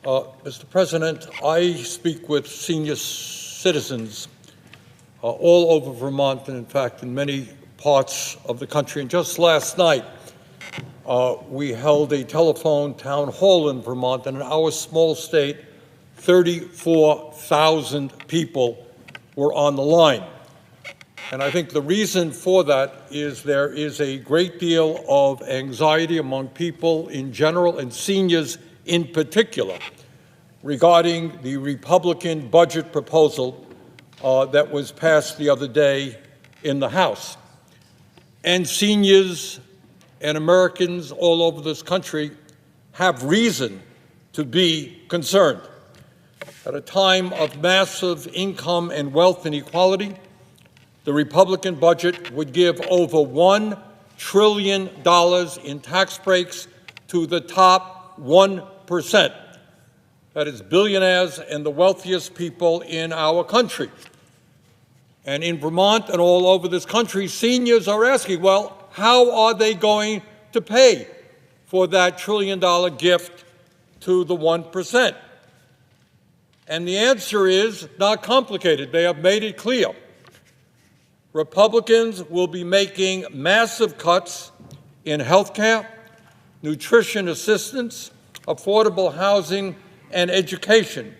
Mr. President, I speak with senior citizens all over Vermont and, in fact, in many parts of the country. And just last night, we held a telephone town hall in Vermont, and in our small state, 34,000 people were on the line. And I think the reason for that is there is a great deal of anxiety among people in general and seniors in particular regarding the Republican budget proposal that was passed the other day in the House. And seniors and Americans all over this country have reason to be concerned. At a time of massive income and wealth inequality, the Republican budget would give over $1 trillion in tax breaks to the top 1%. That is billionaires and the wealthiest people in our country. And in Vermont and all over this country, seniors are asking, well, how are they going to pay for that $1 trillion gift to the 1%? And the answer is not complicated. They have made it clear. Republicans will be making massive cuts in health care, nutrition assistance, affordable housing, and education.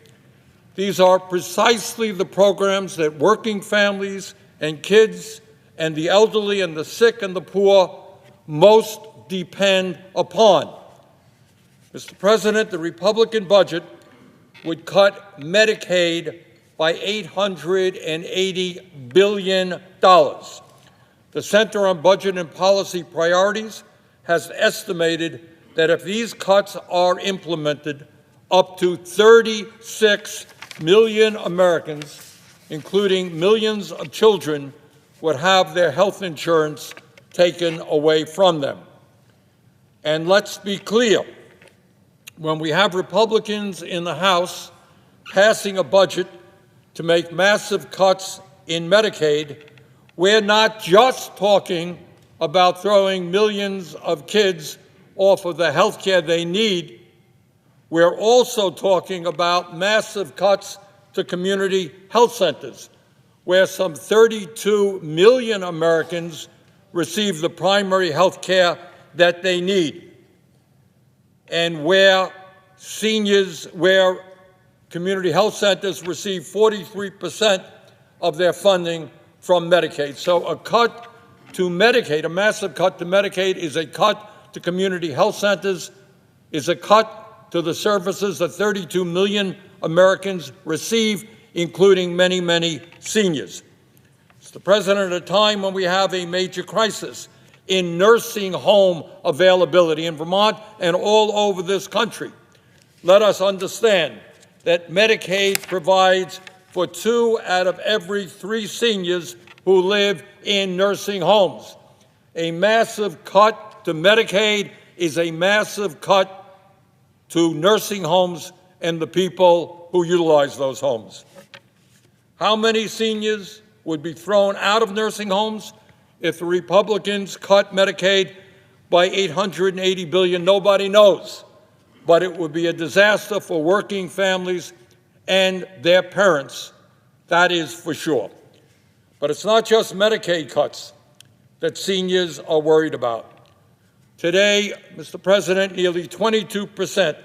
These are precisely the programs that working families and kids and the elderly and the sick and the poor most depend upon. Mr. President, the Republican budget would cut Medicaid by $880 billion. The Center on Budget and Policy Priorities has estimated that if these cuts are implemented, up to 36 million Americans, including millions of children, would have their health insurance taken away from them. And let's be clear, when we have Republicans in the House passing a budget to make massive cuts in Medicaid, we're not just talking about throwing millions of kids off of the health care they need. We're also talking about massive cuts to community health centers, where some 32 million Americans receive the primary health care that they need, and where community health centers receive 43% of their funding from Medicaid. So a cut to Medicaid, a massive cut to Medicaid, is a cut to community health centers, is a cut to the services that 32 million Americans receive, including many, many seniors. Mr. President, at a time when we have a major crisis in nursing home availability in Vermont and all over this country, let us understand that Medicaid provides for 2 out of every 3 seniors who live in nursing homes. A massive cut to Medicaid is a massive cut to nursing homes and the people who utilize those homes. How many seniors would be thrown out of nursing homes if the Republicans cut Medicaid by $880 billion? Nobody knows. But it would be a disaster for working families and their parents, that is for sure. But it's not just Medicaid cuts that seniors are worried about. Today, Mr. President, nearly 22%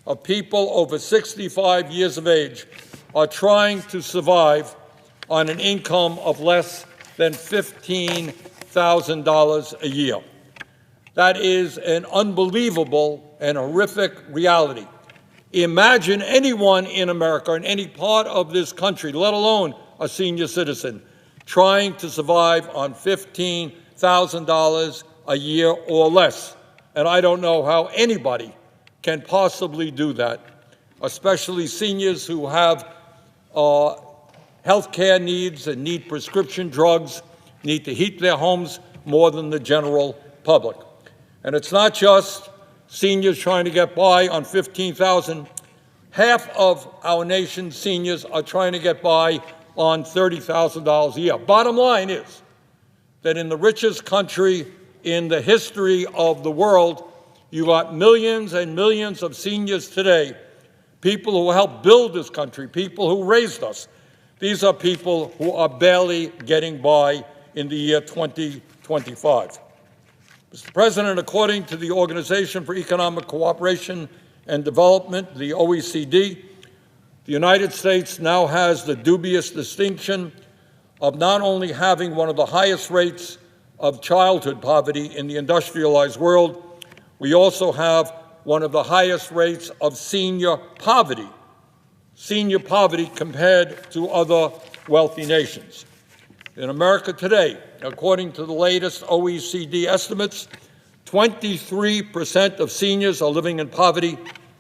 of people over 65 years of age are trying to survive on an income of less than $15,000 a year. That is an unbelievable and horrific reality. Imagine anyone in America, in any part of this country, let alone a senior citizen, trying to survive on $15,000 a year or less. And I don't know how anybody can possibly do that, especially seniors who have health care needs and need prescription drugs, need to heat their homes more than the general public. And it's not just seniors trying to get by on $15,000. Half of our nation's seniors are trying to get by on $30,000 a year. Bottom line is that in the richest country in the history of the world, you got millions and millions of seniors today people who helped build this country, people who raised us. These are people who are barely getting by in the year 2025. Mr. President, according to the Organization for Economic Cooperation and Development, the OECD, the United States now has the dubious distinction of not only having one of the highest rates of childhood poverty in the industrialized world, we also have one of the highest rates of senior poverty compared to other wealthy nations. In America today, according to the latest OECD estimates, 23% of seniors are living in poverty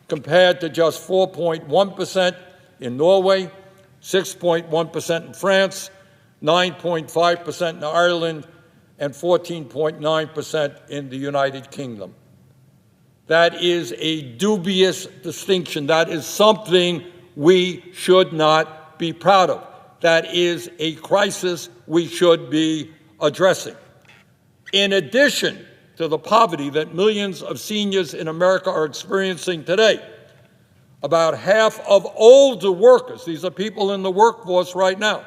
compared to just 4.1% in Norway, 6.1% in France, 9.5% in Ireland, and 14.9% in the United Kingdom. That is a dubious distinction. That is something we should not be proud of. That is a crisis we should be addressing. In addition to the poverty that millions of seniors in America are experiencing today, about half of older workers, these are people in the workforce right now,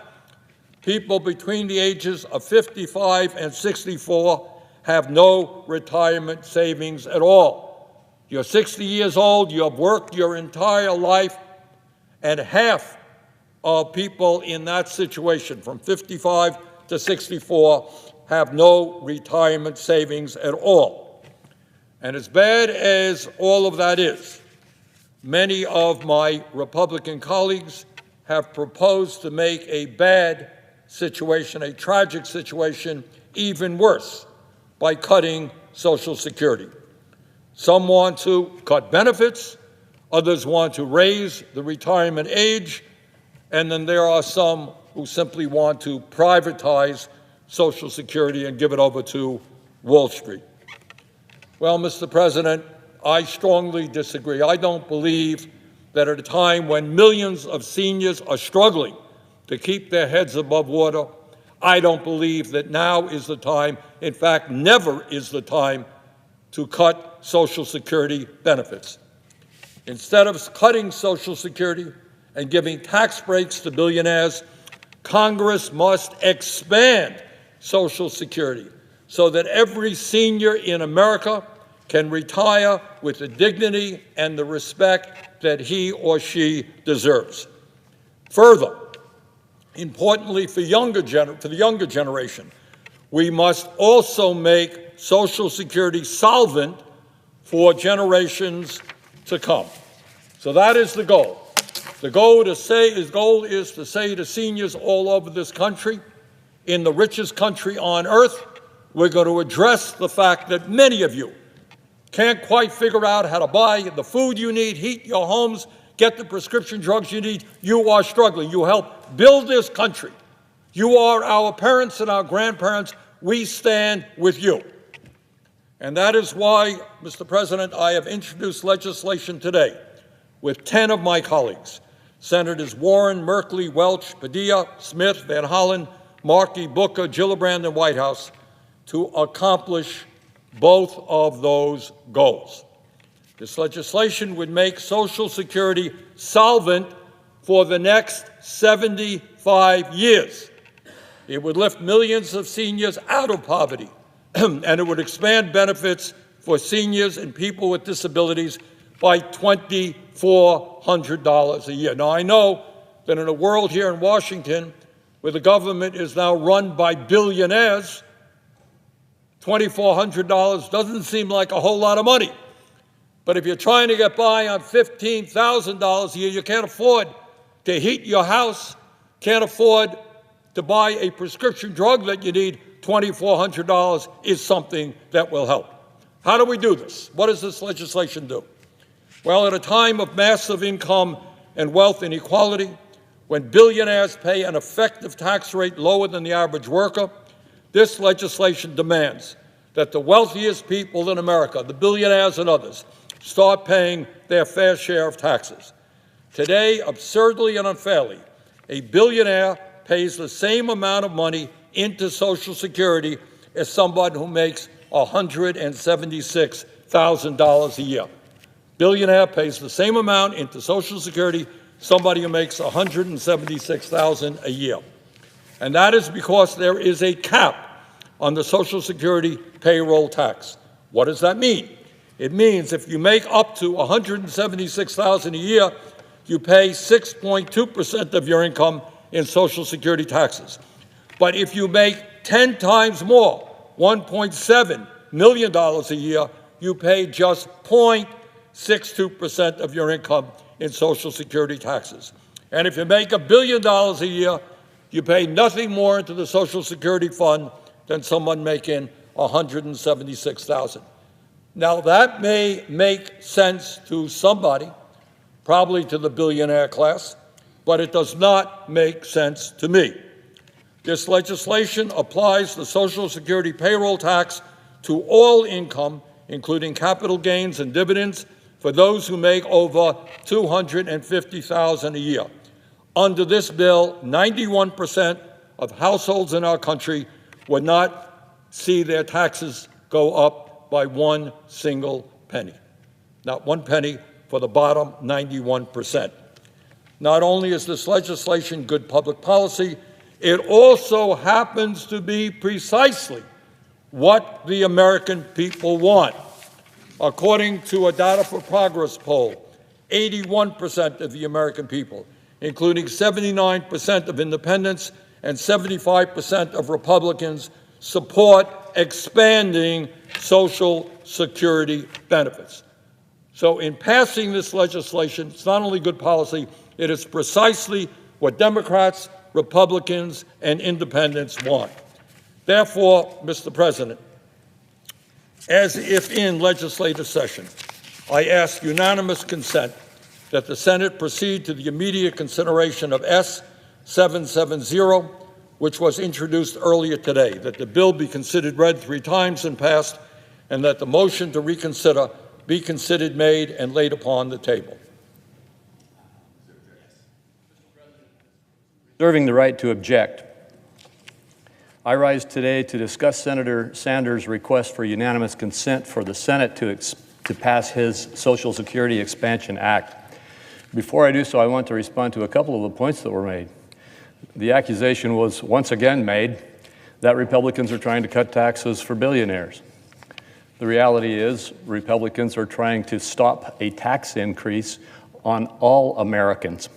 people between the ages of 55 and 64 have no retirement savings at all. You're 60 years old, you've worked your entire life, and half of people in that situation, from 55 to 64, have no retirement savings at all. And as bad as all of that is, many of my Republican colleagues have proposed to make a bad situation, a tragic situation, even worse by cutting Social Security. Some want to cut benefits, others want to raise the retirement age, and then there are some who simply want to privatize Social Security and give it over to Wall Street. Well, Mr. President, I strongly disagree. I don't believe that at a time when millions of seniors are struggling to keep their heads above water, I don't believe that now is the time, in fact, never is the time, to cut Social Security benefits. Instead of cutting Social Security and giving tax breaks to billionaires, Congress must expand Social Security so that every senior in America can retire with the dignity and the respect that he or she deserves. Further, importantly for the younger generation, we must also make Social Security solvent for generations to come. So that is the goal. The goal is to say to seniors all over this country, in the richest country on earth, we're going to address the fact that many of you can't quite figure out how to buy the food you need, heat your homes, get the prescription drugs you need. You are struggling. You help build this country. You are our parents and our grandparents. We stand with you. And that is why, Mr. President, I have introduced legislation today with 10 of my colleagues, Senators Warren, Merkley, Welch, Padilla, Smith, Van Hollen, Markey, Booker, Gillibrand, and Whitehouse, to accomplish both of those goals. This legislation would make Social Security solvent for the next 75 years. It would lift millions of seniors out of poverty, and it would expand benefits for seniors and people with disabilities by $2,400 a year. Now, I know that in a world here in Washington where the government is now run by billionaires, $2,400 doesn't seem like a whole lot of money. But if you're trying to get by on $15,000 a year, you can't afford to heat your house, can't afford to buy a prescription drug that you need, $2,400 is something that will help. How do we do this? What does this legislation do? Well, at a time of massive income and wealth inequality, when billionaires pay an effective tax rate lower than the average worker, this legislation demands that the wealthiest people in America, the billionaires and others, start paying their fair share of taxes. Today, absurdly and unfairly, a billionaire pays the same amount of money into Social Security as someone who makes $176,000 a year. Billionaire pays the same amount into Social Security somebody who makes $176,000 a year. And that is because there is a cap on the Social Security payroll tax. What does that mean? It means if you make up to $176,000 a year, you pay 6.2% of your income in Social Security taxes. But if you make 10 times more, $1.7 million a year, you pay just 0.62% of your income in Social Security taxes. And if you make $1 billion a year, you pay nothing more into the Social Security fund than someone making $176,000. Now, that may make sense to somebody, probably to the billionaire class, but it does not make sense to me. This legislation applies the Social Security payroll tax to all income, including capital gains and dividends, for those who make over $250,000 a year. Under this bill, 91% of households in our country would not see their taxes go up by one single penny. Not one penny for the bottom 91%. Not only is this legislation good public policy, it also happens to be precisely what the American people want. According to a Data for Progress poll, 81% of the American people, including 79% of independents and 75% of Republicans, support expanding Social Security benefits. So in passing this legislation, it's not only good policy, it is precisely what Democrats, Republicans, and independents want. Therefore, Mr. President, as if in legislative session, I ask unanimous consent that the Senate proceed to the immediate consideration of S-770, which was introduced earlier today, that the bill be considered read 3 times and passed, and that the motion to reconsider be considered made and laid upon the table. Reserving the right to object, I rise today to discuss Senator Sanders' request for unanimous consent for the Senate to pass his Social Security Expansion Act. Before I do so, I want to respond to a couple of the points that were made. The accusation was once again made that Republicans are trying to cut taxes for billionaires. The reality is Republicans are trying to stop a tax increase on all Americans.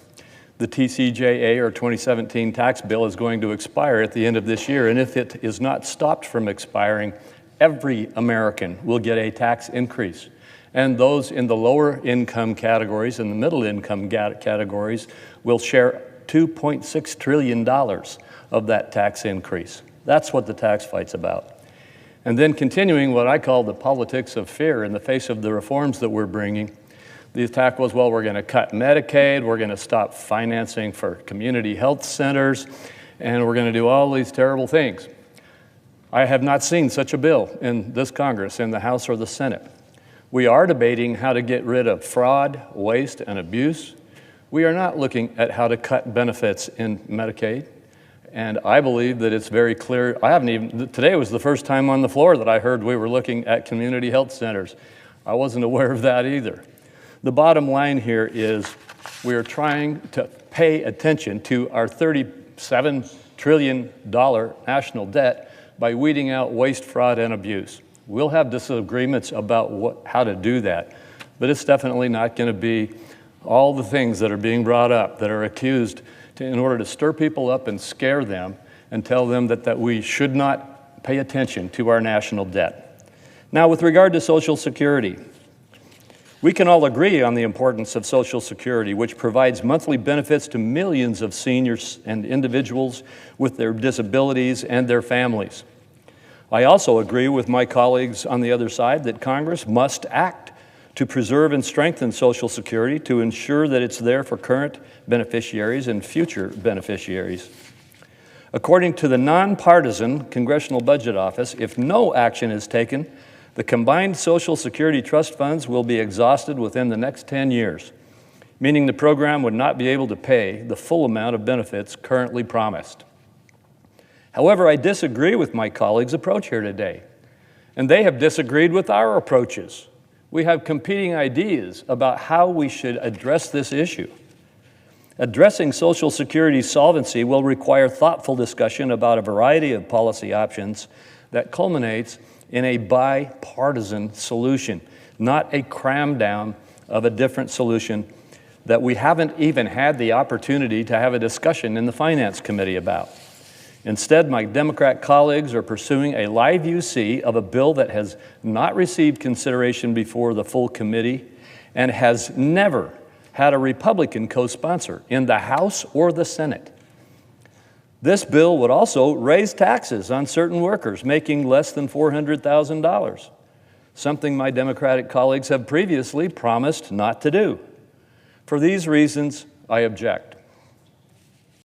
The TCJA, or 2017 tax bill, is going to expire at the end of this year, and if it is not stopped from expiring, every American will get a tax increase. And those in the lower income categories and the middle income categories will share $2.6 trillion of that tax increase. That's what the tax fight's about. And then continuing what I call the politics of fear in the face of the reforms that we're bringing, the attack was, well, we're going to cut Medicaid, we're going to stop financing for community health centers, and we're going to do all these terrible things. I have not seen such a bill in this Congress, in the House or the Senate. We are debating how to get rid of fraud, waste, and abuse. We are not looking at how to cut benefits in Medicaid. And I believe that it's very clear. Today was the first time on the floor that I heard we were looking at community health centers. I wasn't aware of that either. The bottom line here is we are trying to pay attention to our $37 trillion national debt by weeding out waste, fraud, and abuse. We'll have disagreements about how to do that, but it's definitely not going to be all the things that are being brought up that are accused in order to stir people up and scare them and tell them that we should not pay attention to our national debt. Now, with regard to Social Security, we can all agree on the importance of Social Security, which provides monthly benefits to millions of seniors and individuals with their disabilities and their families. I also agree with my colleagues on the other side that Congress must act to preserve and strengthen Social Security to ensure that it's there for current beneficiaries and future beneficiaries. According to the nonpartisan Congressional Budget Office, if no action is taken, the combined Social Security trust funds will be exhausted within the next 10 years, meaning the program would not be able to pay the full amount of benefits currently promised. However, I disagree with my colleagues' approach here today, and they have disagreed with our approaches. We have competing ideas about how we should address this issue. Addressing Social Security's solvency will require thoughtful discussion about a variety of policy options that culminates in a bipartisan solution, not a cram down of a different solution that we haven't even had the opportunity to have a discussion in the Finance Committee about. Instead, my Democrat colleagues are pursuing a live UC of a bill that has not received consideration before the full committee and has never had a Republican co-sponsor in the House or the Senate. This bill would also raise taxes on certain workers making less than $400,000, something my Democratic colleagues have previously promised not to do. For these reasons, I object.